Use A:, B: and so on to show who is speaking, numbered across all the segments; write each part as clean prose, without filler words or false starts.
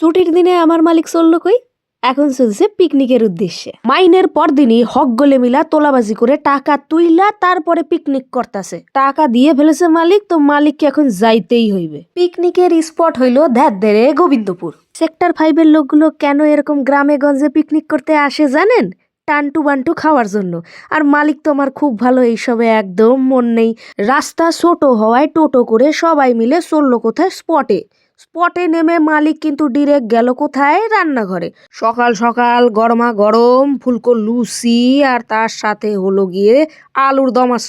A: ছুটির দিনে আমার মালিক চললো কই, এখন চলছে পিকনিকের উদ্দেশ্যে। মাইনের পর দিনই হক গলে মিলা তোলাবাজি করে টাকা তুইলা তারপরে পিকনিক করতেছে। টাকা দিয়ে ফেলেছে মালিক, তো মালিককে এখন যাইতেই হইবে। পিকনিকের স্পট হইল ধ্যারে গোবিন্দপুর। সেক্টর 5 এর লোকগুলো কেন এরকম গ্রামে গঞ্জে পিকনিক করতে আসে জানেন? টান্টু বান্টু খাওয়ার জন্য। আর মালিক তো আমার খুব ভালো, এইসবে একদম মন নেই। রাস্তা ছোট হওয়ায় টোটো করে সবাই মিলে চললো কোথায়, স্পটে নেমে মালিক কিন্তু ডিরেক্ট গেল কোথায়, রান্নাঘরে। সকাল সকাল গরমা গরম ফুলকো লুচি আর তার সাথে হলো গিয়ে আলুর দম আর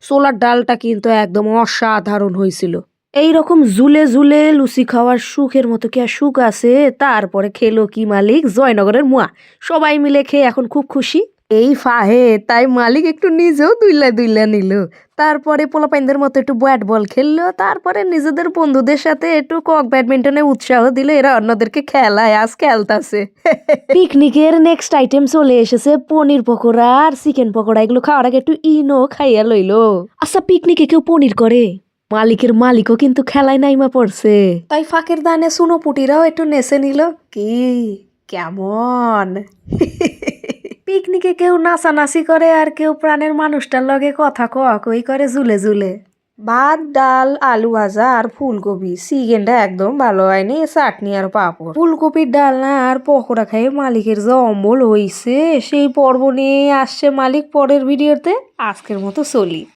A: ছোলার ডালটা কিন্তু একদম অসাধারণ হয়েছিল। এইরকম ঝুলে ঝুলে লুচি খাওয়ার সুখের মতো কি আর সুখ আছে? তারপরে খেলো কি মালিক, জয়নগরের মুয়া। সবাই মিলে খেয়ে এখন খুব খুশি। এই ফাহে তাই মালিক একটু নিজেও দুইলা নিল। তারপরে পোলাপাইনদের মতো একটু ব্যাট বল খেললো। তারপরে নিজেদের বন্ধুদের সাথে একটু কক ব্যাডমিন্টনে উৎসাহ দিল। এরা অন্যদেরকে খেলায় আজ খেলতাছে। পিকনিকের নেক্সট আইটেম চলে এসেছে পনির পকোড়া আর চিকেন পকোড়া। এগুলো খাওয়ার আগে একটু ইনো খাইয়া লইলো। আচ্ছা, পিকনিকে কেউ পনির করে? মালিকও কিন্তু খেলায় নাইমা পড়ছে। তাই ফাঁকের দানে সুনো পুটিরাও একটু নেচে নিল। কি কেমন? পিকনিকে কেউ নাচানাচি করে আর কেউ প্রাণের মানুষটার লগে কথা কই করে ঝুলে ঝুলে। ভাত ডাল আলু ভাজা আর ফুলকপি। চিকেনটা একদম ভালো হয়নি, চাটনি আর পাঁপড়। ফুলকপির ডাল না আর পকোড়া খাইয়ে মালিকের যে অম্বল হইছে, সেই পর্ব নিয়ে আসছে মালিক পরের ভিডিওতে। আজকের মতো চলি।